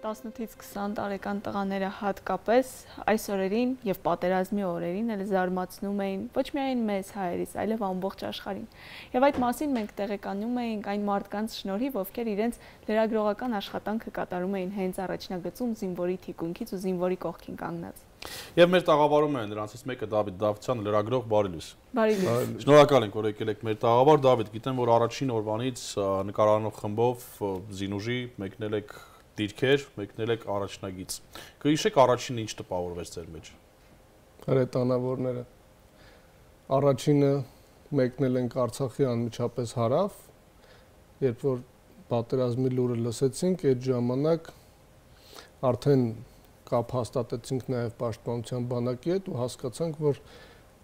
18-ից 20 տարեկան տղաները հատկապես այս օրերին եւ պատերազմի օրերին էլ զարմացնում էին ոչ միայն մեզ հայերիս, այլև ամբողջ աշխարհին։ Եվ այդ մասին մենք տեղեկանում էինք այն մարդկանց շնորհիվ, ովքեր իրենց լրագրողական աշխատանքը կատարում էին հենց առաջնագծում զինվորի թիկունքից ու զինվորի կողքին կանգնած։ Եվ մեր տաղավարում են նրանցից մեկը Դավիթ Դավթյան, լրագրող, բարի լույս։ Բարի լույս։ Շնորհակալ ենք, որ եկել եք մեր տաղավար, Դավիթ, գիտեմ, որ առաջին օրվանից նկարանող խմբով Զինուժի մեկնել եք դիրքեր, մեկնել եք առաջնագիծ։ Կհիշեք առաջինը ինչ տպավորվեց ձեր մեջ։ Հրետանավորները։ Առաջինը մեկնել ենք Արցախի անմիջապես հարավ, երբ որ պատերազմի լուրը լսեցինք, այդ ժամանակ արդեն կապ հաստատեցինք նաև պաշտպանության բանակի հետ ու հասկացանք, որ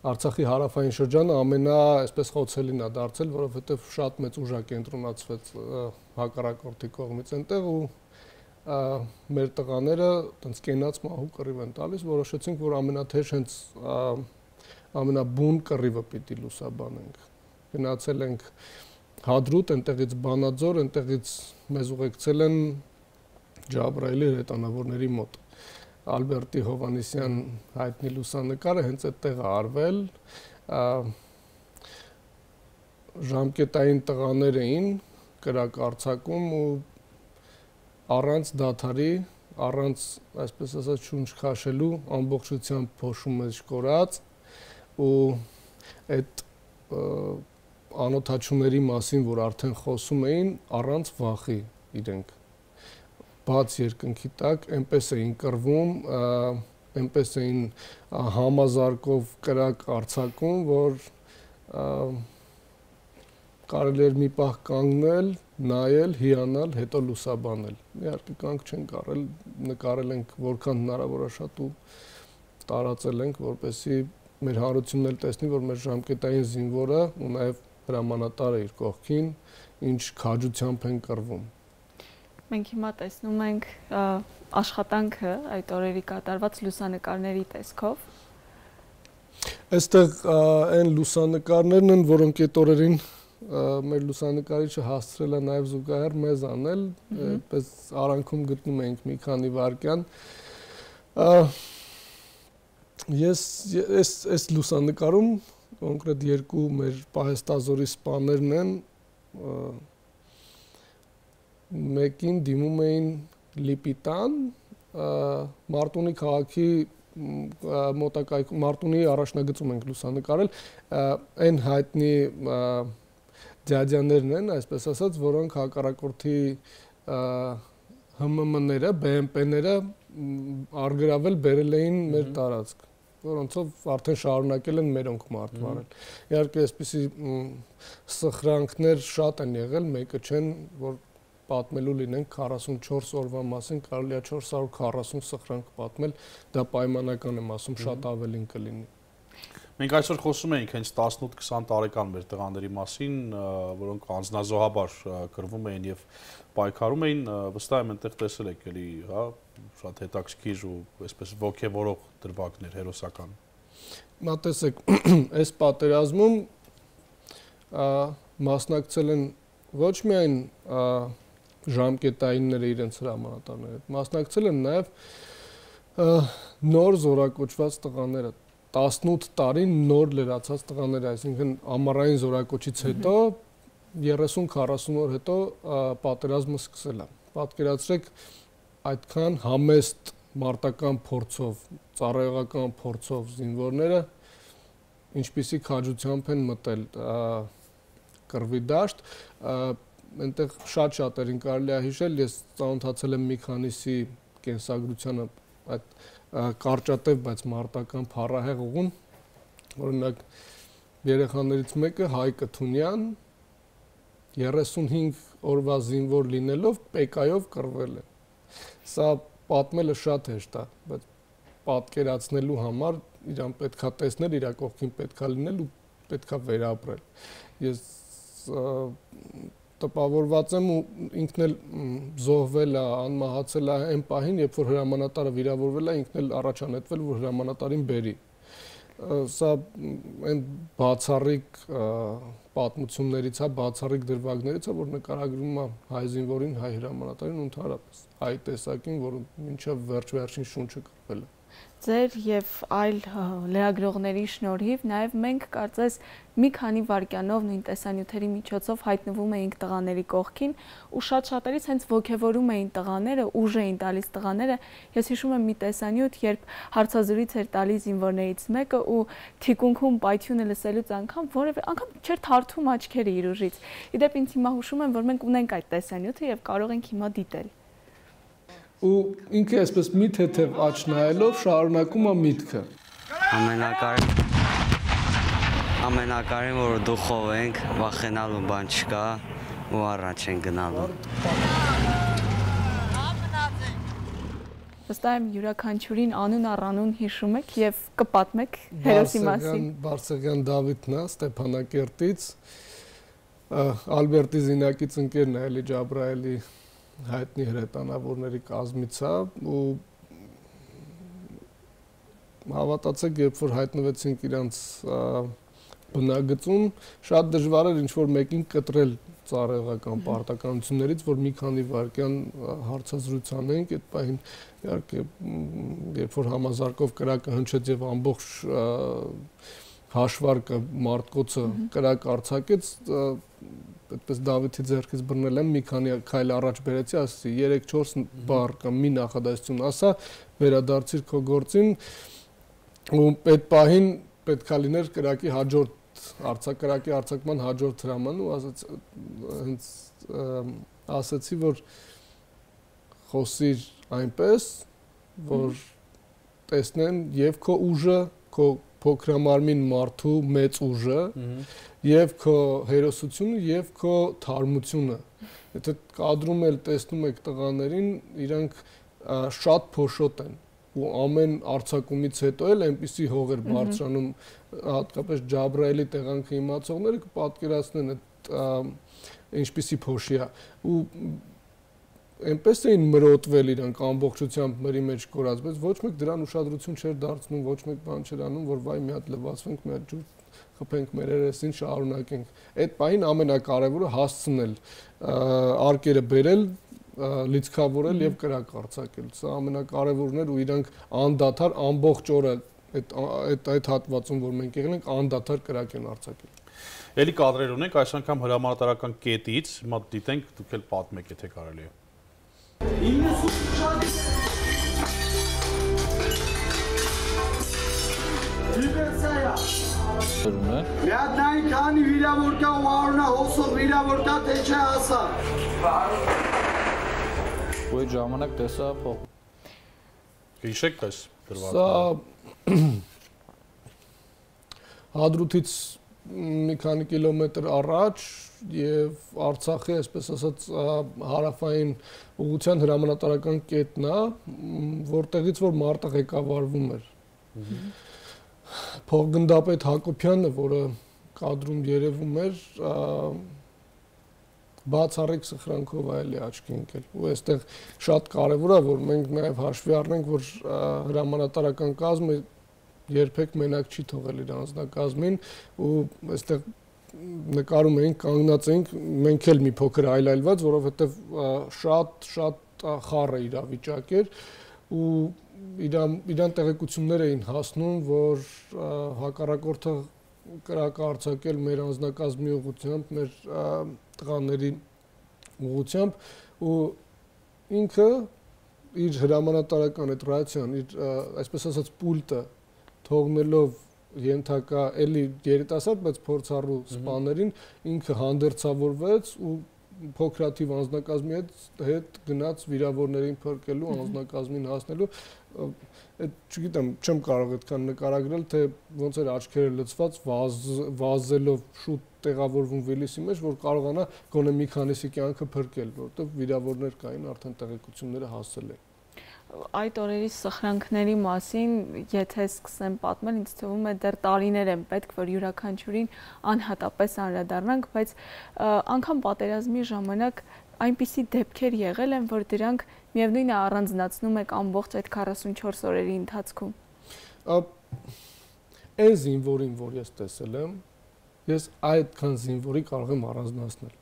Արցախի հարավային շրջանը այսպես խոցելին է դարձել, որովհետև շատ մեծ ուժ է կենտրոնացվեց հակառակորդի կողմից այնտեղ ու մեր տղաները տենց կենաց մահու կռիվ են տալիս, որոշեցինք, որ ամենաթեժ հենց ամենաբուն կռիվը պիտի լուսաբանենք։ Գնացել ենք Հադրութ, այնտեղից Բանաձոր, այնտեղից մեզ ուղեկցել են Ջաբրայելի հրետանավորների մոտ։ Ալբերտի Հովանեսյան հայտնի լուսանկարը հենց այդտեղ է արվել, ժամկետային տղաներ էին կրակ արձակում ու առանց դադարի, առանց այսպես ասած շունչ քաշելու ամբողջությամբ փոշու մեջ կորած ու այդ անօթաչուների մասին, որ արդեն խոսում էին, առանց վախի իրենք բաց երկնքի տակ, այնպես էին կռվում, այնպես էին համազարկով կրակ արձակում, որ կարելի էր մի պահ կանգնել, նայել, հիանալ, հետո լուսաբանել։ Իհարկե կանգ չենք առել, նկարել ենք որքան հնարավոր է շատ ու տարածել ենք, որպեսզի մեր հանրությունն էլ տեսնի, որ մեր ժամկետային զինվորը ու նաև հրամանատարը իր կողքին ինչ քաջությամբ են կռվում։ Մենք հիմա տեսնում ենք աշխատանքը այդ օրերի կատարված լուսանկարների տեսքով։ Այստեղ այն լուսանկարներն են, որոնք այդ օրերին մեր լուսանկարիչը հասցրել է նաև զուգահեռ մեզ անել, այդպես արանքում գտնում ենք մի քանի վայրկյան։ Ես այս լուսանկարում կոնկրետ երկու մեր պահեստազորի սպաներն են, մեկին դիմում էին Լիպիտան, Մարտունի քաղաքի մոտակայքում, Մարտունի առաջնագծում ենք լուսանկարել, այն հայտնի դյադյաներն են, այսպես ասած, որոնք հակառակորդի ՀՄՄ-ները, BMP-ները արգրավել բերել էին մեր տարածք, որոնցով արդեն շարունակել են մերոնք մարտվարել։ Իհարկե, այսպիսի սխրանքներ շատ են եղել, մեկը չեն, որ պատմելու լինենք 44 օրվա մասին, կարելի է 440 սխրանք պատմել, դա պայմանական եմ ասում, շատ ավելին կլինի։ Մենք այսօր խոսում ենք հենց 18-20 տարեկան մեր տղաների մասին, որոնք անձնազոհաբար կռվում էին եւ պայքարում էին, վստահ եմ այնտեղ տեսել եք էլի, հա, շատ հետաքրքիր ու այսպես ոգևորող դրվագներ հերոսական։ Մա տեսեք, այս պատերազմում մասնակցել են ոչ միայն ժամկետայինները իրենց հրամանատարները, մասնակցել են նաև նոր զորակոչված տղաները, 18 տարի նոր լրացած տղաները, այսինքն ամառային զորակոչից հետո 30-40 օր հետո պատերազմը սկսել է։ Պատկերացրեք այդքան համեստ մարտական փորձով, ծառայողական փորձով զինվորները ինչպիսի քաջությամբ են մտել կռվի դաշտ, այնտեղ շատ-շատերին կարելի է հիշել, ես ծանոթացել եմ մի քանիսի կենսագրությանը այդ կարճատև, բայց մարտական փառահեղ ուղուն, օրինակ երեխաներից մեկը Հայկը Թունյան 35 օրվա զինվոր լինելով պեկայով կռվել է։ Սա պատմելը շատ հեշտ է, բայց պատկերացնելու համար իրան պետքա տեսնել, իր կողքին պետքա լինել ու պետքա վերապրել։ Ես տպավորված եմ ու ինքն էլ զոհվել է, անմահացել է այն պահին, երբ որ հրամանատարը վիրավորվել է, ինքն էլ առաջանետվել, որ հրամանատարին բերի։ սա այն բացառիկ պատմություններից է, բացառիկ դրվագներից է, որ նկարագրում է հայ զինվորին, հայ հրամանատարին ու ընդհանրապես հայ տեսակին, որը մինչև վերջին շունչը կրվել է։ Ձեր եւ այլ լրագրողների շնորհիվ նաեւ մենք կարծես մի քանի վայրկյանով նույն տեսանյութերի միջոցով հայտնվում էինք տղաների կողքին ու շատ-շատերից հենց ոգևորում էին տղաները, ուժ էին տալիս տղաները։ Ես հիշում եմ մի տեսանյութ, երբ հարցազրույց էր տալիս զինվորներից մեկը ու թիկունքում պայթյունը լսելուց անգամ որևէ անգամ չէր թարթում աչքերը իր ուժից։ Իդեպ ինձ հիմա հուշում եմ, որ մենք ունենք այդ տեսանյութը եւ կարող ենք հիմա դիտել։ Ու ինքը այսպես մի թեթև աչ նայելով շարունակում է միտքը։ Ամենակարևորը որ դուխով ենք, վախենալու բան չկա ու առաջ են գնալու։ Վստահ եմ յուրաքանչյուրին անուն առանուն հիշում եք եւ կպատմեք հերոսի մասին։ Բարսեղյան Դավիթն է Ստեփանակերտից, Ալբերտի զինակից ընկերն է Էլի Ջաբրայելի հայտնի հրետանավորների կազմից է ու հավատացեք, երբ որ հայտնվեցինք իրանց բնագծում, շատ դժվար էր ինչ-որ մեկին կտրել ծառայողական պարտականություններից, որ մի քանի վայրկյան հարցազրույց անենք, այդ պահին իհարկե երբ որ համազարգով կրակը հնչեց եւ ամբողջ հաշվարկը մարտկոցը կրակ արձակեց, այդպես Դավիթի ձեռքից բռնել եմ մի քանի քայլ առաջ բերեցի, ասեցի 3-4 բառ կամ մի նախադասություն ասա, վերադարձիր քո գործին ու այդ պահին պետքա լիներ կրակի հաջորդ արձակկրակի արձակման հաջորդ հրաման ու հենց ասացի, որ խոսիր այնպես, որ տեսնեն եւ քո ուժը, քո փոքրամարմին մարդու մեծ ուժը եւ քո հերոսությունը եւ քո թարմությունը։ Եթե կադրում էլ տեսնում եք տղաներին, իրանք շատ փոշոտ են ու ամեն արձակումից հետո էլ այնպիսի հող էր բարձրանում, հատկապես Ջաբրայելի տեղանքը իմացողները կպատկերացնեն այդ ինչպիսի փոշի է ու այնպես էին մրոտվել իրանք ամբողջությամբ մերի մեջ կորած, բայց ոչ մեկ դրան ուշադրություն չէր դարձնում, ոչ մեկ բան չէր անում, որ վայ մի հատ լվացվենք, մի հատ ջուր խփենք մեր երեսին, շարունակենք։ Այդ պահին ամենակարևորը հասցնել, արկերը բերել, լիցքավորել եւ կրակ արձակել։ Սա ամենակարևորն էր ու իրանք անդադար ամբողջ օրը այդ հատվածում, որ մենք եղել ենք, անդադար կրակ են արձակել։ Էլի կադրեր ունենք, այս անգամ հրամանատարական կետից, հիմա դիտենք, դուք էլ պատմեք, եթե կարելի է։ Միատնային քանի վիրավոր կա ու արունա հոսող վիրավոր կա, թե չէ ասա։ Ու այդ ժամանակ տեսա փող։ Հիշեք այս դրվագը։ Սա Հադրութից մի քանի կիլոմետր առաջ եւ Արցախի, այսպես ասած, հարավային ուղղության հրամանատարական կետն է, որտեղից որ մարտը ղեկավարվում էր։ Փոխգնդապետ Հակոբյանը, որը կադրում երևում էր, բացառիկ սխրանքով այլ աչքի ընկել։ Ու այստեղ շատ կարևոր է, որ մենք նաև հաշվի առնենք, որ հրամանատարական կազմը երբեք մենակ չի թողել իր անձնակազմին ու այստեղ նկարում էինք, կանգնած էինք, մենք էլ մի փոքր այլայլված, որովհետև շատ խառը իրավիճակ էր ու իրան տեղեկություններ էին հասնում, որ հակառակորդը կրակ արձակել մեր անձնակազմի ուղղությամբ, մեր տղաների ուղղությամբ ու ինքը իր հրամանատարական այդ ռացիան, իր այսպես ասած պուլտը թողնելով ենթակա էլի երիտասարդ, բայց փորձառու սպաներին ինքը հանդերձավորվեց ու փոքրաթիվ անձնակազմի հետ գնաց վիրավորներին փրկելու, անձնակազմին հասնելու, այդ չգիտեմ, չեմ կարող այդքան նկարագրել, թե ոնց էր աչքերը լցված, վազելով շուտ տեղավորվում Վիլիսի մեջ, որ կարողանա գոնե մի քանիսի կյանքը փրկել, որովհետև վիրավորներ կային, արդեն տեղեկությունները հասել էին։ Այդ օրերի սխրանքների մասին, եթե սկսեմ պատմել, ինձ թվում է դեռ տարիներ են պետք, որ յուրաքանչյուրին անհատապես անդրադառնանք, բայց անգամ պատերազմի ժամանակ այնպիսի դեպքեր եղել են, որ դրանք միևնույն է առանձնացնում եք ամբողջ այդ 44 օրերի ընթացքում։ այն զինվորին, որ ես տեսել եմ, ես այդքան զինվորի կարող եմ առանձնացնել։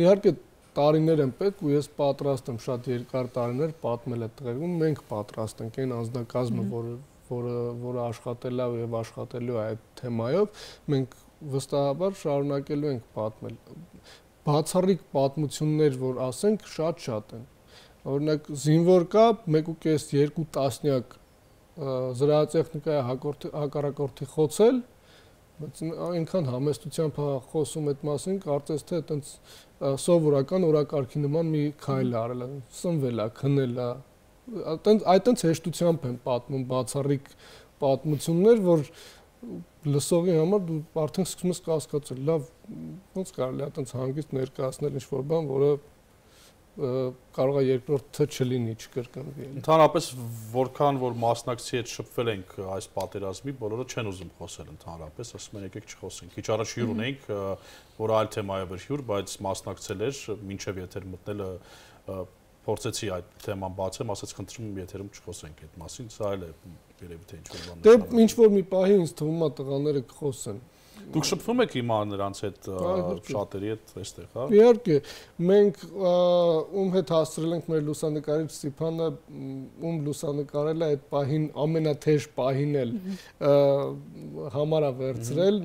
Իհարկե տարիներ են պետք ու ես պատրաստ եմ շատ երկար տարիներ պատմել այդ տղերքում, մենք պատրաստ ենք այն անձնակազմը, որը աշխատել է եւ աշխատելու է այդ թեմայով, մենք վստահաբար շարունակելու ենք պատմել։ Բացառիկ պատմություններ, որ ասենք, շատ են։ Օրինակ զինվոր կա 1.5-2 տասնյակ զրահատեխնիկայի հակառակորդի խոցել, բայց այնքան համեստությամբ խոսում այդ մասին, կարծես թե այտենց սովորական օրակարգի նման մի քայլ արել է, սնվել է, քնել է, այտենց հեշտությամբ են պատմում բացառիկ պատմություններ, որ լսողի համար դու արդեն սկսում ես կասկածել, լավ, ոնց կարելի է այտենց հանգիստ ներկայացնել ինչ-որ բան, որը կարող է երկրորդ թ չլինի, չկրկնվի։ Ընդհանրապես որքան որ մասնակցի հետ շփվել ենք այս պատերազմի, բոլորը չեն ուզում խոսել ընդհանրապես, ասում են եկեք չխոսենք։ Քիչ առաջ հյուր ունենք, որ այլ թեմայով էր հյուր, բայց մասնակցել էր, մինչև եթեր մտնելը փորձեցի այդ թեման բացեմ, ասաց խնդրում եմ եթերում չխոսենք այդ մասին, սա էլ է երևի թե ինչ-որ բան։ Դե ինչ-որ մի պահի ինձ թվում է տղաները կխոսեն։ Դուք շփվում եք հիմա նրանց հետ շատերի հետ այստեղ, հա։ Իհարկե, մենք ում հետ հասցրել ենք մեր լուսանկարիչ Ստեփանը, ում լուսանկարել է այդ պահին ամենաթեժ պահին էլ համար է վերցրել,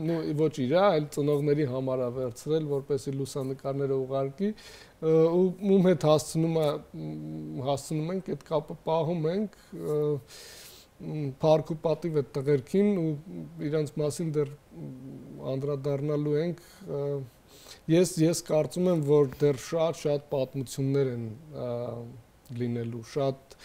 ոչ իր, այլ ծնողների համար է վերցրել, որպեսզի լուսանկարները ուղարկի, ում հետ հասցնում ենք այդ կապը պահում ենք, Փառք ու պատիվ այդ տղերքին ու իրանց մասին դեռ անդրադառնալու ենք։ Ես կարծում եմ, որ դեռ շատ պատմություններ են լինելու, շատ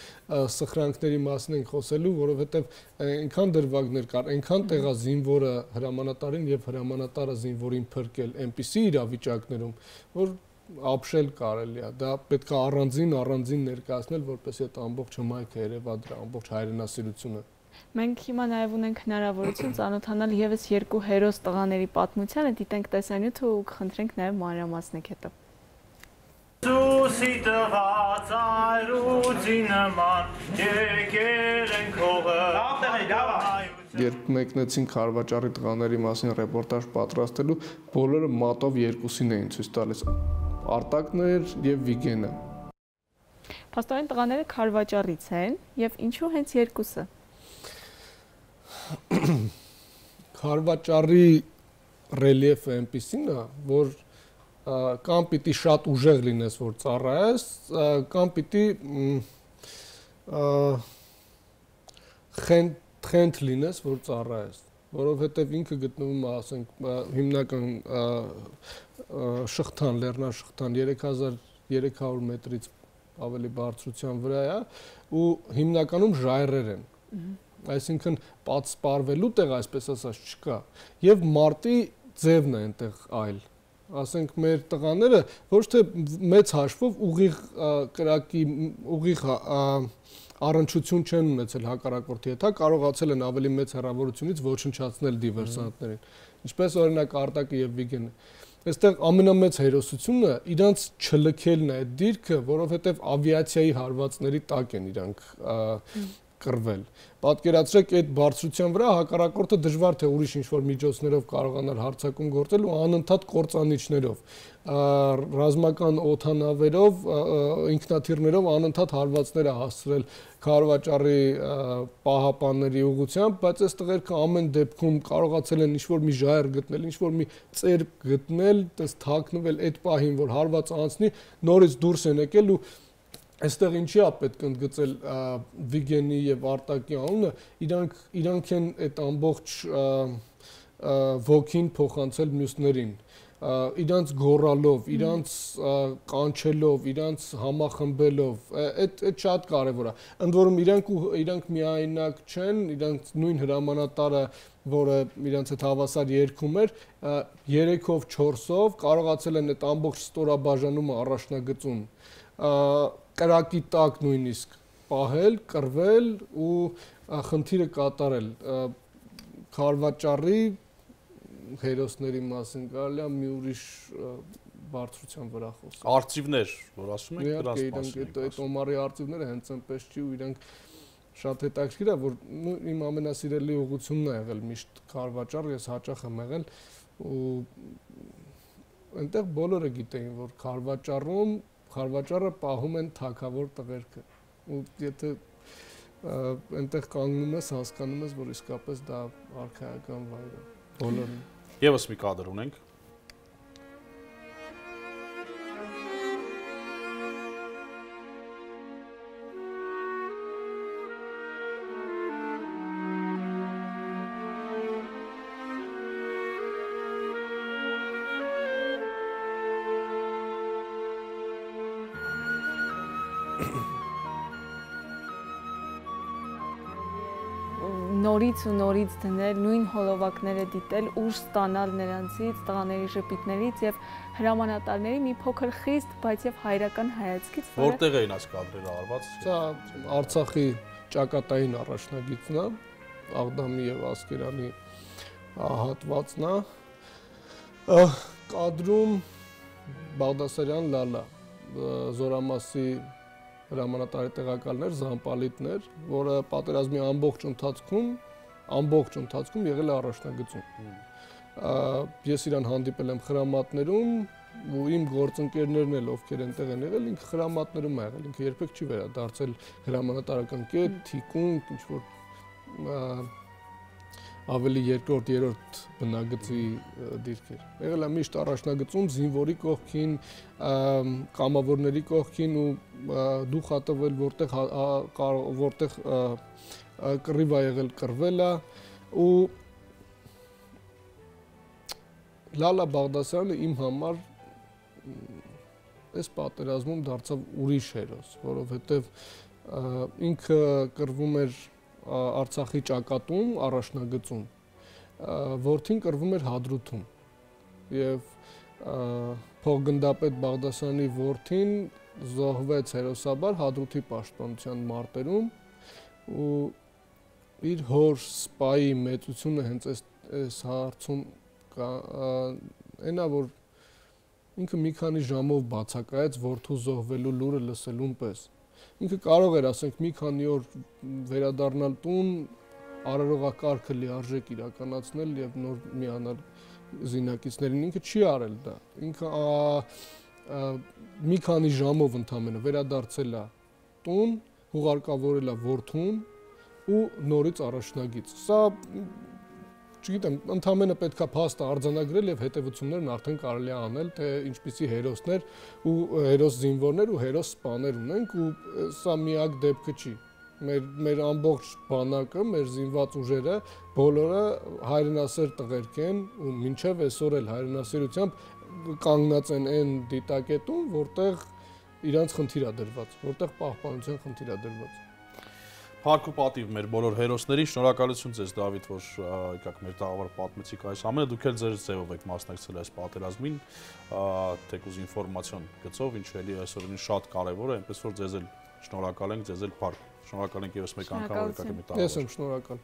սխրանքների մասին ենք խոսելու, որովհետև այնքան դրվագներ կար, այնքան տեղա զինվորը հրամանատարին եւ հրամանատարը զինվորին փրկել այնպիսի իրավիճակներում, որ ապշել կարելի է, դա պետք է առանձին ներկայացնել, որպեսզի այդ ամբողջ հմայքը երևա դրա ամբողջ հայրենասիրությունը։ Մենք հիմա նաև ունենք հնարավորություն ծանոթանալ եւս երկու հերոս տղաների պատմությանը, դիտենք տեսանյութը ու կխնդրենք նաև մանրամասնեք հետո։ Սուսի տղա ծայրուծի նման եկել են քողը։ Երբ մեկնեցին Խարվաճարի տղաների մասին ռեպորտաժ պատրաստելու, բոլորը մատով երկուսին էին ցույց տալիս։ Արտակն էր եւ Վիգենը։ Փաստորեն տղաները Խարվաճարից են եւ ինչու հենց երկուսը։ Խարվաճարի ռելիեֆը այնպեսին է, որ կամ պիտի շատ ուժեղ լինես, որ ծառայես, կամ պիտի խենթ լինես, որ ծառայես, որովհետև ինքը գտնվում է, ասենք, հիմնական շղթան, լեռնաշղթան 3300 մետրից ավելի բարձրության վրա է ու հիմնականում ժայռեր են։ Այսինքն սպարվելու տեղ, այսպես ասած, չկա։ Եվ մարտի ձևն է այնտեղ այլ։ Ասենք մեր տղաները ոչ թե մեծ հաշվով ուղիղ կրակի ուղիղ առնչություն չեն ունեցել հակառակորդի հետ, կարողացել են ավելի մեծ հեռավորությունից ոչնչացնել դիվերսանտներին, ինչպես օրինակ Արտակը եւ Վիգենը։ Այստեղ ամենամեծ հերոսությունը իրանց չլքելն է այդ դիրքը, որովհետեւ ավիացիայի հարվածների տակ են իրանք կռվել։ Պատկերացրեք այդ բարձրության վրա հակառակորդը դժվար թե ուրիշ ինչ-որ միջոցներով կարողանար հարձակում գործել ու անընդհատ կործանիչներով, ռազմական օդանավերով, ինքնաթիռներով անընդհատ հարվածներ է հասցրել Խարվաճարի պահապանների ուղղությամբ, բայց այս տղերքը ամեն դեպքում կարողացել են ինչ-որ մի ժայռ գտնել, ինչ-որ մի ծեր գտնել, տես թաքնվել այդ պահին, որ հարված անցնի, նորից դուրս են եկել ու այստեղ ինչի է պետք ընդգծել Վիգենի եւ Արտակի անունը, իրանք են այդ ամբողջ ոգին փոխանցել մյուսներին, իրանց գոռալով, իրանց կանչելով, իրանց համախմբելով, այդ շատ կարեւոր է։ Ընդ որում իրանք միայնակ չեն, իրանք նույն հրամանատարը, որը իրանց հետ հավասար երգում էր, 3-ով 4-ով կարողացել են այդ ամբողջ ստորաբաժանումը առաջնագծում կրակի տակ նույնիսկ պահել, կռվել ու խնդիրը կատարել։ Խարվաճարի հերոսների մասին կարելի է մի ուրիշ բարձրության վրա խոսել։ Արծիվներ, որ ասում եք, դրանց մասին։ Իհարկե, այդ Օմարի արծիվները հենց այնպես չի ու իրանք շատ հետաքրքիր է, որ իմ ամենասիրելի ուղղությունն է եղել միշտ քարվաճառ, ես հաճախ եմ եղել ու այնտեղ բոլորը գիտեին, որ քարվաճառը պահում են թագավոր տղերքը։ Ու եթե այնտեղ կանգնում ես, հասկանում ես, որ իսկապես դա արքայական վայր է։ Բոլորին։ Եվս մի կադր ունենք։ Նորից ու նորից դնել, նույն հոլովակները դիտել, ուժ ստանալ նրանցից, տղաների ժպիտներից եւ հրամանատարների մի փոքր խիստ, բայց եւ հայրական հայացքից, որտեղ էին այս կադրերը արված։ Սա Արցախի ճակատային առաջնագիծն է, Աղդամի եւ Ասկերանի հատվածն է։ Կադրում Բաղդասարյան Լալա, Զորամասի հրամանատարի տեղակալներ, զամպալիտներ, որը պատերազմի ամբողջ ընթացքում եղել է առաջնագծում։ Ես իրան հանդիպել եմ խրամատներում ու իմ գործընկերներն էլ ովքեր այնտեղ են եղել, ինքը խրամատներում է եղել, ինքը երբեք չի վերադարձել հրամանատարական կետ, թիկունք, ինչ որ ավելի երկրորդ, երրորդ բնագծի դիրքեր։ Եղել է միշտ առաջնագծում, զինվորի կողքին, կամավորների կողքին ու դուխ հատվել, որտեղ կռիվ է եղել, կռվել է ու Լալա Բաղդասարյանը իմ համար այս պատերազմում դարձավ ուրիշ հերոս, որովհետև ինքը կռվում էր Արցախի ճակատում, առաջնագծում, որդին կռվում էր Հադրութում եւ փոխգնդապետ Բաղդասարյանի որդին զոհվեց հերոսաբար Հադրութի պաշտպանության մարտերում ու իր հոր սպայի մեծությունը հենց այս հարցում այնա որ ինքը մի քանի ժամով բացակայեց որդու զոհվելու լուրը լսելուն պես ինքը կարող էր ասենք մի քանի օր վերադառնալ տուն արարողակարգը լիարժեք իրականացնել եւ նոր միանալ զինակիցներին ինքը չի արել դա ինքը մի քանի ժամով ընդամենը վերադարձել է տուն հուղարկավորել է որդուն ու նորից առաջնագիծ սա չգիտեմ ընդամենը պետքա փաստը արձանագրել եւ հետեւություններն արդեն կարելի է անել թե ինչպիսի հերոսներ ու հերոս զինվորներ ու հերոս սպաներ ունենք ու սա միակ դեպքը չի մեր ամբողջ բանակը մեր զինված ուժերը բոլորը հայրենասեր տղերք են ու մինչեւ այսօր էլ հայրենասերությամբ կանգնած են այն դիտակետում որտեղ իրանց խնդիր է դրված որտեղ պահպանության խնդիր է դրված Փառք ու պատիվ մեր բոլոր հերոսներին, շնորհակալություն ձեզ Դավիթ, որ եկաք մեր տաղավար պատմեցիք այս ամենը, դուք էլ ձեր ձևով եք մասնակցել այս պատերազմին, թեկուզ ինֆորմացիոն գծով, ինչը էլի այսօրին շատ կարևոր է, այնպես որ ձեզ էլ շնորհակալ ենք, ձեզ էլ փառք։ Շնորհակալ ենք ևս մեկ անգամ, որ եկաք մեր տաղավար։ Ես եմ շնորհակալ։